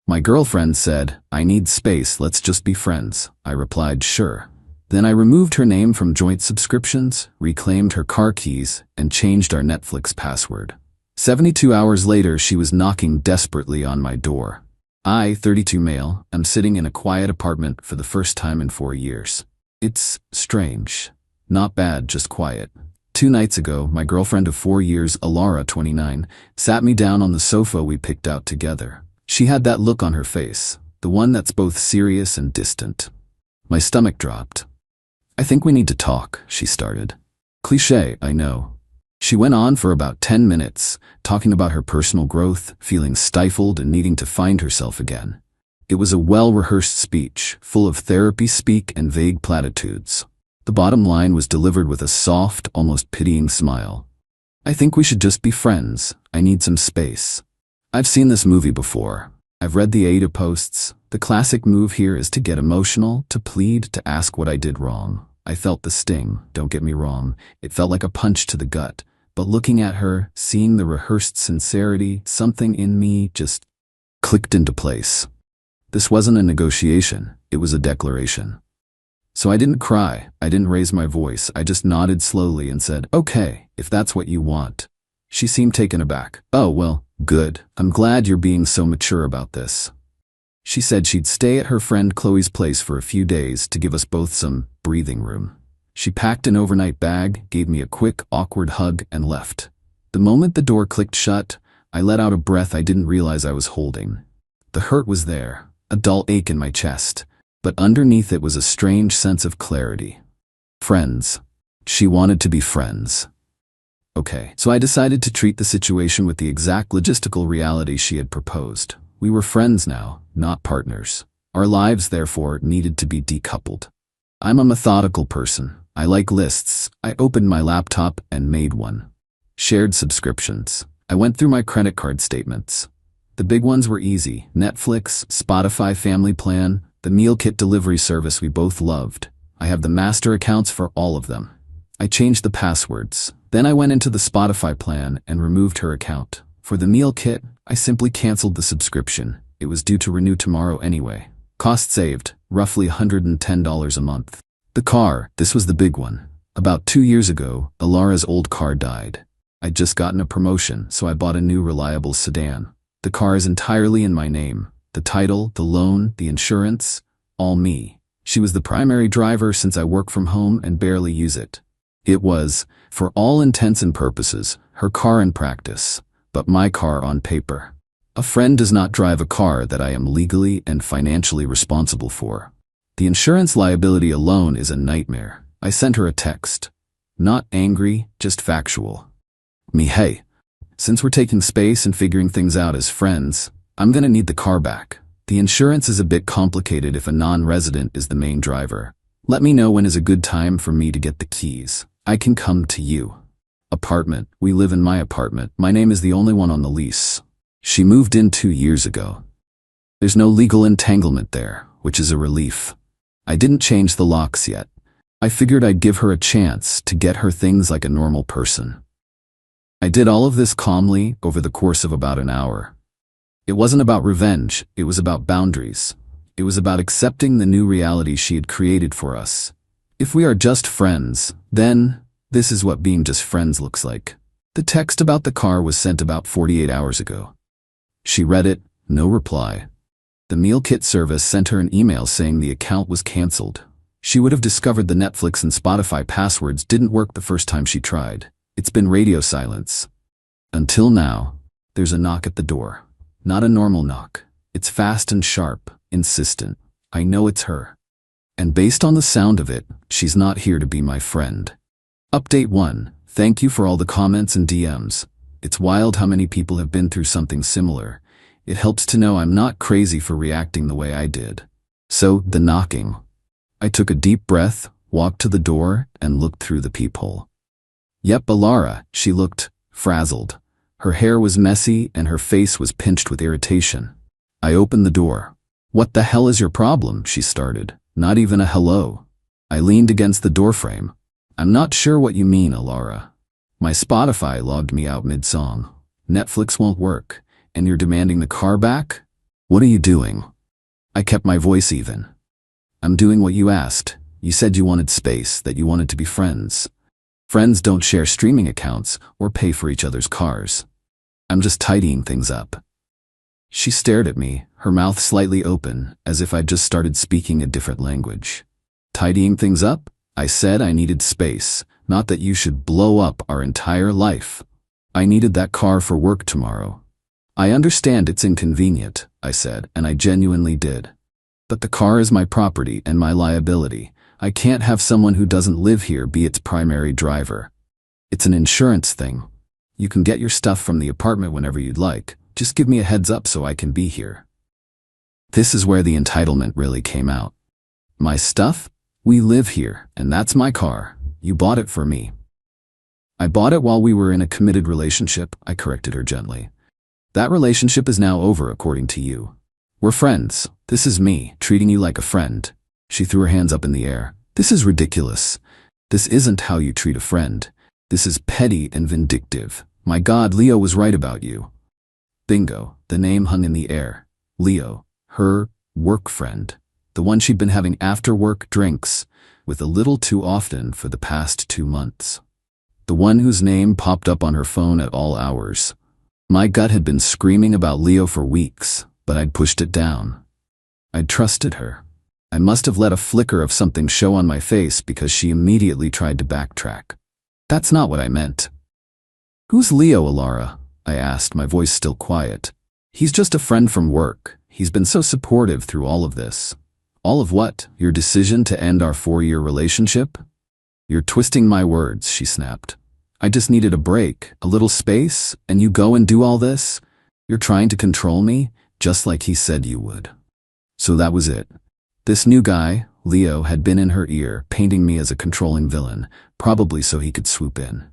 My girlfriend said, "I need space, let's just be friends." I replied, "Sure." Then I removed her name from joint subscriptions, reclaimed her car keys, and changed our Netflix password. 72 hours later, she was knocking desperately on my door. I, 32 male, am sitting in a quiet apartment for the first time in 4 years. It's strange. Not bad, just quiet. 2 nights ago, my girlfriend of 4 years, Alara, 29, sat me down on the sofa we picked out together. She had that look on her face, the one that's both serious and distant. My stomach dropped. "I think we need to talk," she started. Cliché, I know. She went on for about 10 minutes, talking about her personal growth, feeling stifled and needing to find herself again. It was a well-rehearsed speech, full of therapy speak and vague platitudes. The bottom line was delivered with a soft, almost pitying smile. "I think we should just be friends. I need some space." I've seen this movie before. I've read the Ada posts. The classic move here is to get emotional, to plead, to ask what I did wrong. I felt the sting, don't get me wrong. It felt like a punch to the gut. But looking at her, seeing the rehearsed sincerity, something in me just clicked into place. This wasn't a negotiation, it was a declaration. So I didn't cry, I didn't raise my voice, I just nodded slowly and said, "Okay, if that's what you want." She seemed taken aback. "Oh, well, good. I'm glad you're being so mature about this." She said she'd stay at her friend Chloe's place for a few days to give us both some breathing room. She packed an overnight bag, gave me a quick, awkward hug, and left. The moment the door clicked shut, I let out a breath I didn't realize I was holding. The hurt was there, a dull ache in my chest, but underneath it was a strange sense of clarity. Friends. She wanted to be friends. Okay, so I decided to treat the situation with the exact logistical reality she had proposed. We were friends now, not partners. Our lives, therefore, needed to be decoupled. I'm a methodical person. I like lists. I opened my laptop and made one. Shared subscriptions. I went through my credit card statements. The big ones were easy: Netflix, Spotify Family Plan, the meal kit delivery service we both loved. I have the master accounts for all of them. I changed the passwords. Then I went into the Spotify plan and removed her account. For the meal kit, I simply canceled the subscription. It was due to renew tomorrow anyway. Cost saved, roughly $110 a month. The car, this was the big one. About 2 years ago, Alara's old car died. I'd just gotten a promotion, so I bought a new reliable sedan. The car is entirely in my name. The title, the loan, the insurance, all me. She was the primary driver since I work from home and barely use it. It was, for all intents and purposes, her car in practice, but my car on paper. A friend does not drive a car that I am legally and financially responsible for. The insurance liability alone is a nightmare. I sent her a text. Not angry, just factual. Hey, since we're taking space and figuring things out as friends, I'm gonna need the car back. The insurance is a bit complicated if a non-resident is the main driver. Let me know when is a good time for me to get the keys. I can come to you. Apartment. We live in my apartment. My name is the only one on the lease. She moved in 2 years ago. There's no legal entanglement there, which is a relief. I didn't change the locks yet. I figured I'd give her a chance to get her things like a normal person. I did all of this calmly over the course of about an hour. It wasn't about revenge, it was about boundaries. It was about accepting the new reality she had created for us. If we are just friends, then this is what being just friends looks like. The text about the car was sent about 48 hours ago. She read it, no reply. The meal kit service sent her an email saying the account was canceled. She would have discovered the Netflix and Spotify passwords didn't work the first time she tried. It's been radio silence. Until now, there's a knock at the door. Not a normal knock. It's fast and sharp, insistent. I know it's her. And based on the sound of it, she's not here to be my friend. Update 1. Thank you for all the comments and DMs. It's wild how many people have been through something similar. It helps to know I'm not crazy for reacting the way I did. So, the knocking. I took a deep breath, walked to the door, and looked through the peephole. Yep, Alara. She looked frazzled. Her hair was messy and her face was pinched with irritation. I opened the door. "What the hell is your problem?" she started. Not even a hello. I leaned against the doorframe. "I'm not sure what you mean, Alara. My Spotify logged me out mid-song. Netflix won't work, and you're demanding the car back?" What are you doing? I kept my voice even. I'm doing what you asked. You said you wanted space, that you wanted to be friends. Friends don't share streaming accounts or pay for each other's cars. I'm just tidying things up. She stared at me, her mouth slightly open, as if I'd just started speaking a different language. Tidying things up? I said I needed space, not that you should blow up our entire life. I needed that car for work tomorrow. I understand it's inconvenient, I said, and I genuinely did. But the car is my property and my liability. I can't have someone who doesn't live here be its primary driver. It's an insurance thing. You can get your stuff from the apartment whenever you'd like. Just give me a heads up so I can be here. This is where the entitlement really came out. My stuff? We live here, and that's my car. You bought it for me. I bought it while we were in a committed relationship, I corrected her gently. That relationship is now over, according to you. We're friends. This is me, treating you like a friend. She threw her hands up in the air. This is ridiculous. This isn't how you treat a friend. This is petty and vindictive. My God, Leo was right about you. Bingo, the name hung in the air. Leo, her work friend. The one she'd been having after-work drinks with a little too often for the past 2 months. The one whose name popped up on her phone at all hours. My gut had been screaming about Leo for weeks, but I'd pushed it down. I'd trusted her. I must have let a flicker of something show on my face because she immediately tried to backtrack. That's not what I meant. Who's Leo, Alara? I asked, my voice still quiet. He's just a friend from work. He's been so supportive through all of this. All of what? Your decision to end our 4-year relationship? You're twisting my words, she snapped. I just needed a break, a little space, and you go and do all this? You're trying to control me, just like he said you would. So that was it. This new guy, Leo, had been in her ear, painting me as a controlling villain, probably so he could swoop in.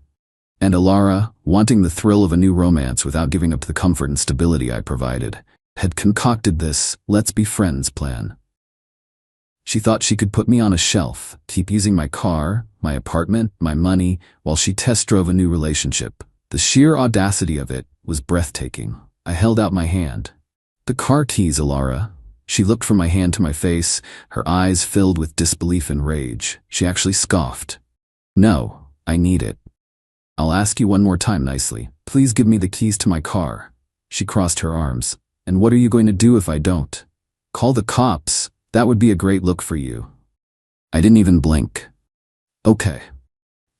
And Alara, wanting the thrill of a new romance without giving up the comfort and stability I provided, had concocted this let's be friends plan. She thought she could put me on a shelf, keep using my car, my apartment, my money, while she test drove a new relationship. The sheer audacity of it was breathtaking. I held out my hand. The car keys, Alara. She looked from my hand to my face, her eyes filled with disbelief and rage. She actually scoffed. No, I need it. I'll ask you one more time nicely. Please give me the keys to my car. She crossed her arms. And what are you going to do if I don't? Call the cops. That would be a great look for you. I didn't even blink. Okay.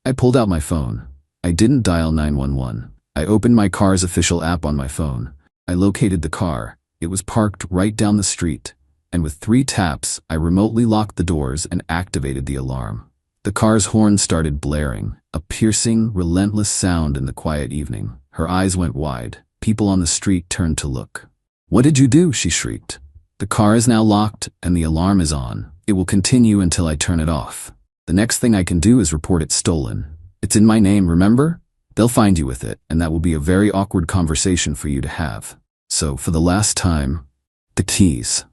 I pulled out my phone. I didn't dial 911. I opened my car's official app on my phone. I located the car. It was parked right down the street, and with 3 taps, I remotely locked the doors and activated the alarm. The car's horn started blaring, a piercing, relentless sound in the quiet evening. Her eyes went wide. People on the street turned to look. What did you do? She shrieked. The car is now locked, and the alarm is on. It will continue until I turn it off. The next thing I can do is report it stolen. It's in my name, remember? They'll find you with it, and that will be a very awkward conversation for you to have. So, for the last time, the keys.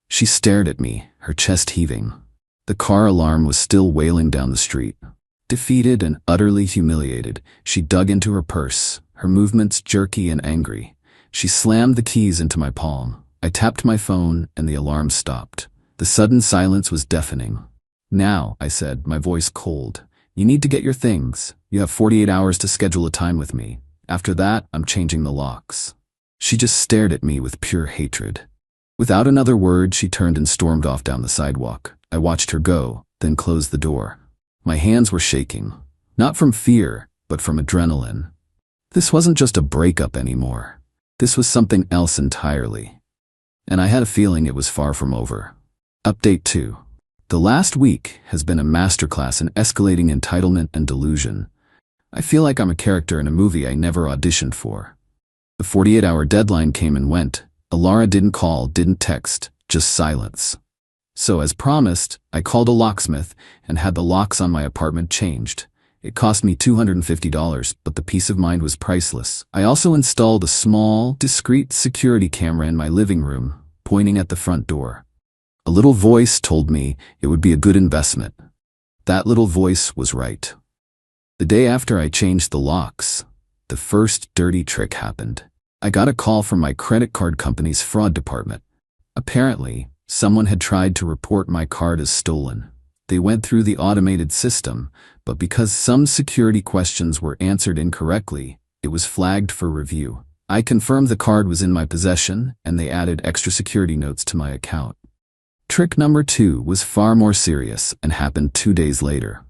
She stared at me, her chest heaving. The car alarm was still wailing down the street. Defeated and utterly humiliated, she dug into her purse, her movements jerky and angry. She slammed the keys into my palm. I tapped my phone, and the alarm stopped. The sudden silence was deafening. Now, I said, my voice cold, you need to get your things. You have 48 hours to schedule a time with me. After that, I'm changing the locks. She just stared at me with pure hatred. Without another word, she turned and stormed off down the sidewalk. I watched her go, then closed the door. My hands were shaking, not from fear, but from adrenaline. This wasn't just a breakup anymore. This was something else entirely. And I had a feeling it was far from over. Update 2. The last week has been a masterclass in escalating entitlement and delusion. I feel like I'm a character in a movie I never auditioned for. The 48-hour deadline came and went. Alara didn't call, didn't text, just silence. So as promised, I called a locksmith and had the locks on my apartment changed. It cost me $250, but the peace of mind was priceless. I also installed a small, discreet security camera in my living room, pointing at the front door. A little voice told me it would be a good investment. That little voice was right. The day after I changed the locks, the first dirty trick happened. I got a call from my credit card company's fraud department. Apparently, someone had tried to report my card as stolen. They went through the automated system, but because some security questions were answered incorrectly, it was flagged for review. I confirmed the card was in my possession, and they added extra security notes to my account. Trick number 2 was far more serious and happened 2 days later.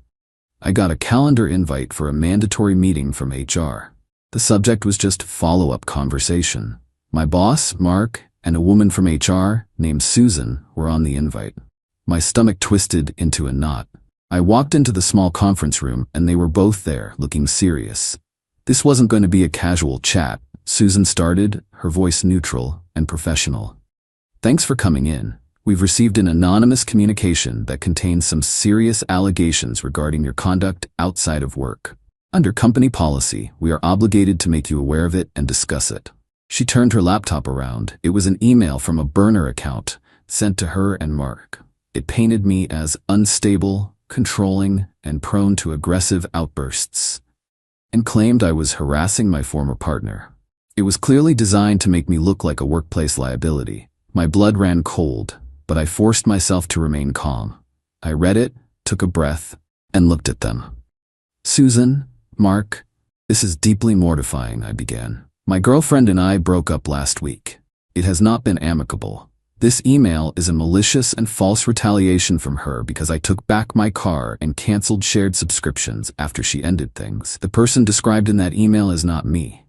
I got a calendar invite for a mandatory meeting from HR. The subject was just follow-up conversation. My boss, Mark, and a woman from HR, named Susan, were on the invite. My stomach twisted into a knot. I walked into the small conference room and they were both there, looking serious. This wasn't going to be a casual chat. Susan started, her voice neutral and professional. "Thanks for coming in. We've received an anonymous communication that contains some serious allegations regarding your conduct outside of work. Under company policy, we are obligated to make you aware of it and discuss it." She turned her laptop around. It was an email from a burner account sent to her and Mark. It painted me as unstable, controlling, and prone to aggressive outbursts, and claimed I was harassing my former partner. It was clearly designed to make me look like a workplace liability. My blood ran cold, but I forced myself to remain calm. I read it, took a breath, and looked at them. "Susan, Mark, this is deeply mortifying," I began. "My girlfriend and I broke up last week. It has not been amicable. This email is a malicious and false retaliation from her because I took back my car and canceled shared subscriptions after she ended things. The person described in that email is not me."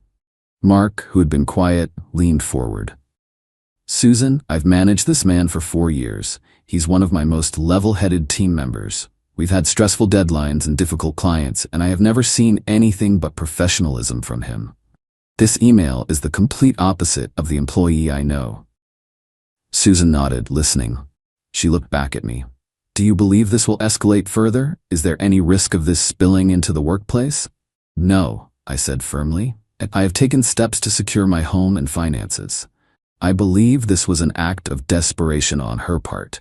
Mark, who had been quiet, leaned forward. "Susan, I've managed this man for 4 years. He's one of my most level-headed team members. We've had stressful deadlines and difficult clients, and I have never seen anything but professionalism from him. This email is the complete opposite of the employee I know." Susan nodded, listening. She looked back at me. "Do you believe this will escalate further? Is there any risk of this spilling into the workplace?" "No," I said firmly. "I have taken steps to secure my home and finances. I believe this was an act of desperation on her part.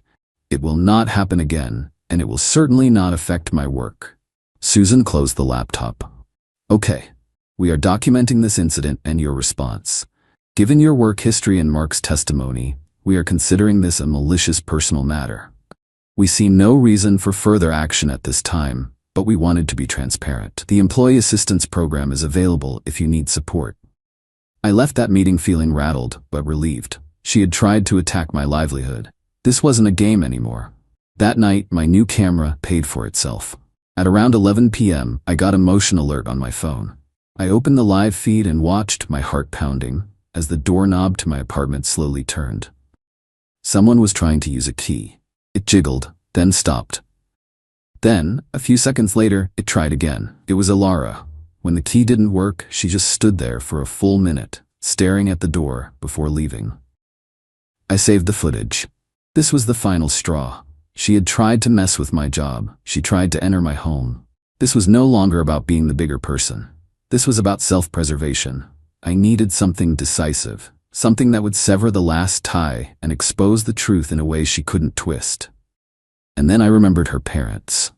It will not happen again, and it will certainly not affect my work." Susan closed the laptop. "Okay, we are documenting this incident and your response. Given your work history and Mark's testimony, we are considering this a malicious personal matter. We see no reason for further action at this time, but we wanted to be transparent. The Employee Assistance Program is available if you need support." I left that meeting feeling rattled, but relieved. She had tried to attack my livelihood. This wasn't a game anymore. That night, my new camera paid for itself. At around 11 p.m., I got a motion alert on my phone. I opened the live feed and watched, my heart pounding, as the doorknob to my apartment slowly turned. Someone was trying to use a key. It jiggled, then stopped. Then, a few seconds later, it tried again. It was Alara. When the key didn't work, she just stood there for a full minute, staring at the door before leaving. I saved the footage. This was the final straw. She had tried to mess with my job. She tried to enter my home. This was no longer about being the bigger person. This was about self-preservation. I needed something decisive, something that would sever the last tie and expose the truth in a way she couldn't twist. And then I remembered her parents.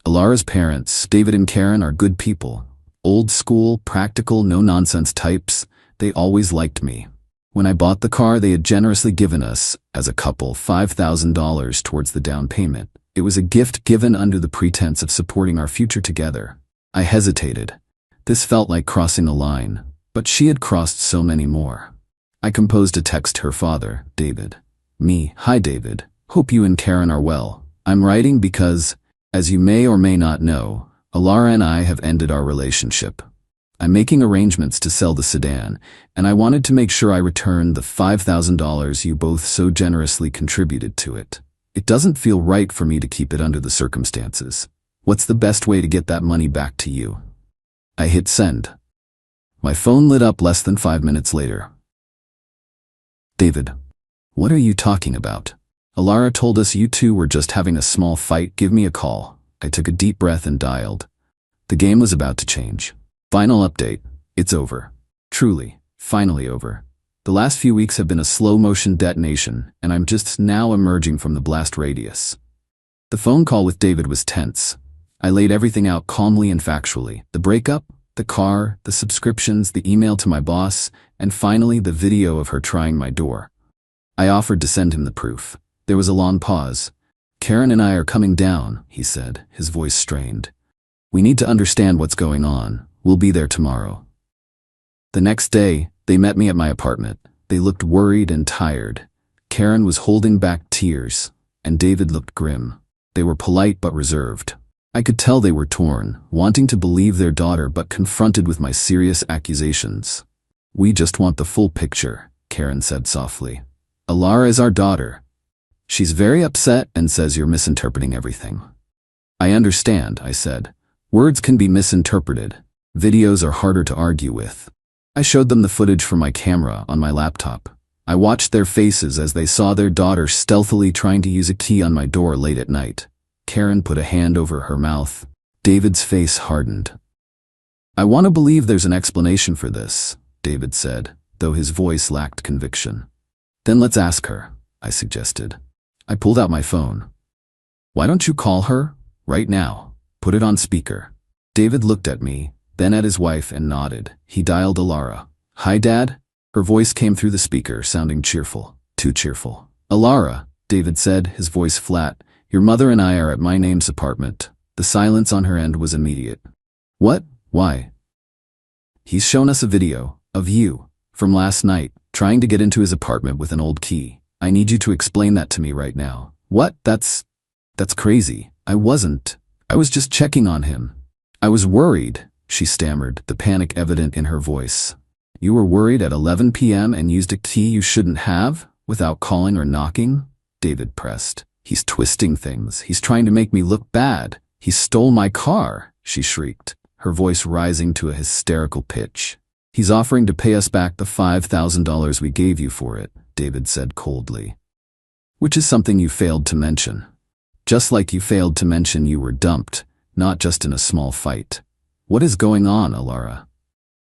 Alara's parents, David and Karen, are good people. Old school, practical, no-nonsense types. They always liked me. When I bought the car, they had generously given us, as a couple, $5,000 towards the down payment. It was a gift given under the pretense of supporting our future together. I hesitated. This felt like crossing a line, but she had crossed so many more. I composed a text to her father, David. Me, "Hi David, hope you and Karen are well. I'm writing because, as you may or may not know, Alara and I have ended our relationship. I'm making arrangements to sell the sedan, and I wanted to make sure I returned the $5,000 you both so generously contributed to it. It doesn't feel right for me to keep it under the circumstances. What's the best way to get that money back to you?" I hit send. My phone lit up less than 5 minutes later. "David, what are you talking about? Alara told us you two were just having a small fight. Give me a call." I took a deep breath and dialed. The game was about to change. Final update. It's over. Truly, finally over. The last few weeks have been a slow-motion detonation, and I'm just now emerging from the blast radius. The phone call with David was tense. I laid everything out calmly and factually. The breakup? The car, the subscriptions, the email to my boss, and finally the video of her trying my door. I offered to send him the proof. There was a long pause. Karen and I are coming down, he said, his voice strained. We need to understand what's going on. We'll be there tomorrow. The next day, they met me at my apartment. They looked worried and tired. Karen was holding back tears, and David looked grim. They were polite but reserved. I could tell they were torn, wanting to believe their daughter but confronted with my serious accusations. We just want the full picture, Karen said softly. Alara is our daughter. She's very upset and says you're misinterpreting everything. I understand, I said. Words can be misinterpreted. Videos are harder to argue with. I showed them the footage from my camera on my laptop. I watched their faces as they saw their daughter stealthily trying to use a key on my door late at night. Karen put a hand over her mouth. David's face hardened. I want to believe there's an explanation for this, David said, though his voice lacked conviction. Then let's ask her, I suggested. I pulled out my phone. Why don't you call her? Right now. Put it on speaker. David looked at me, then at his wife and nodded. He dialed Alara. Hi, Dad? Her voice came through the speaker, sounding cheerful. Too cheerful. Alara, David said, his voice flat. Your mother and I are at my name's apartment. The silence on her end was immediate. What? Why? He's shown us a video of you from last night, trying to get into his apartment with an old key. I need you to explain that to me right now. What? That's crazy. I was just checking on him. I was worried, she stammered, the panic evident in her voice. You were worried at 11 p.m. and used a key you shouldn't have, without calling or knocking? David pressed. He's twisting things. He's trying to make me look bad. He stole my car, she shrieked, her voice rising to a hysterical pitch. He's offering to pay us back the $5,000 we gave you for it, David said coldly. Which is something you failed to mention. Just like you failed to mention you were dumped, not just in a small fight. What is going on, Alara?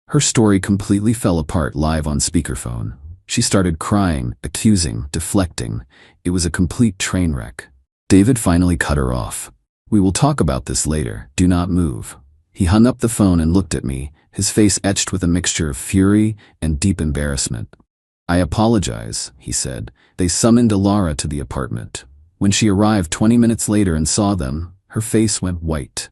Her story completely fell apart live on speakerphone. She started crying, accusing, deflecting. It was a complete train wreck. David finally cut her off. We will talk about this later. Do not move. He hung up the phone and looked at me, his face etched with a mixture of fury and deep embarrassment. I apologize, he said. They summoned Alara to the apartment. When she arrived 20 minutes later and saw them, her face went white.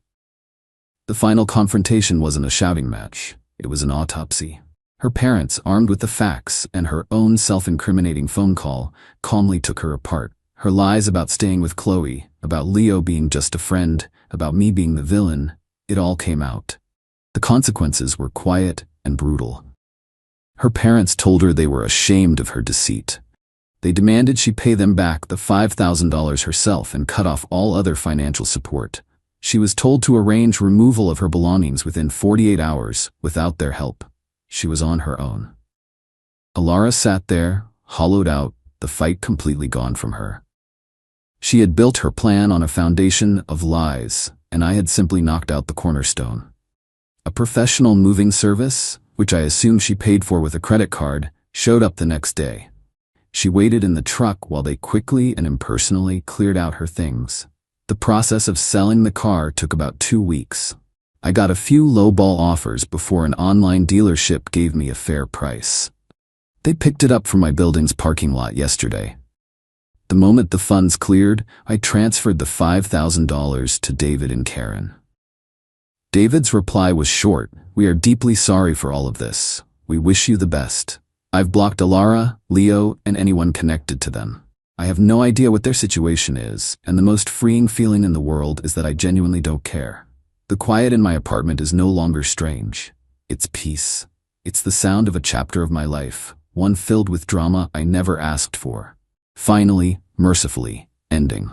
The final confrontation wasn't a shouting match. It was an autopsy. Her parents, armed with the facts and her own self-incriminating phone call, calmly took her apart. Her lies about staying with Chloe, about Leo being just a friend, about me being the villain, it all came out. The consequences were quiet and brutal. Her parents told her they were ashamed of her deceit. They demanded she pay them back the $5,000 herself and cut off all other financial support. She was told to arrange removal of her belongings within 48 hours without their help. She was on her own. Alara sat there, hollowed out, the fight completely gone from her. She had built her plan on a foundation of lies, and I had simply knocked out the cornerstone. A professional moving service, which I assume she paid for with a credit card, showed up the next day. She waited in the truck while they quickly and impersonally cleared out her things. The process of selling the car took about 2 weeks. I got a few lowball offers before an online dealership gave me a fair price. They picked it up from my building's parking lot yesterday. The moment the funds cleared, I transferred the $5,000 to David and Karen. David's reply was short. We are deeply sorry for all of this. We wish you the best. I've blocked Alara, Leo, and anyone connected to them. I have no idea what their situation is, and the most freeing feeling in the world is that I genuinely don't care. The quiet in my apartment is no longer strange. It's peace. It's the sound of a chapter of my life, one filled with drama I never asked for. Finally, mercifully, ending.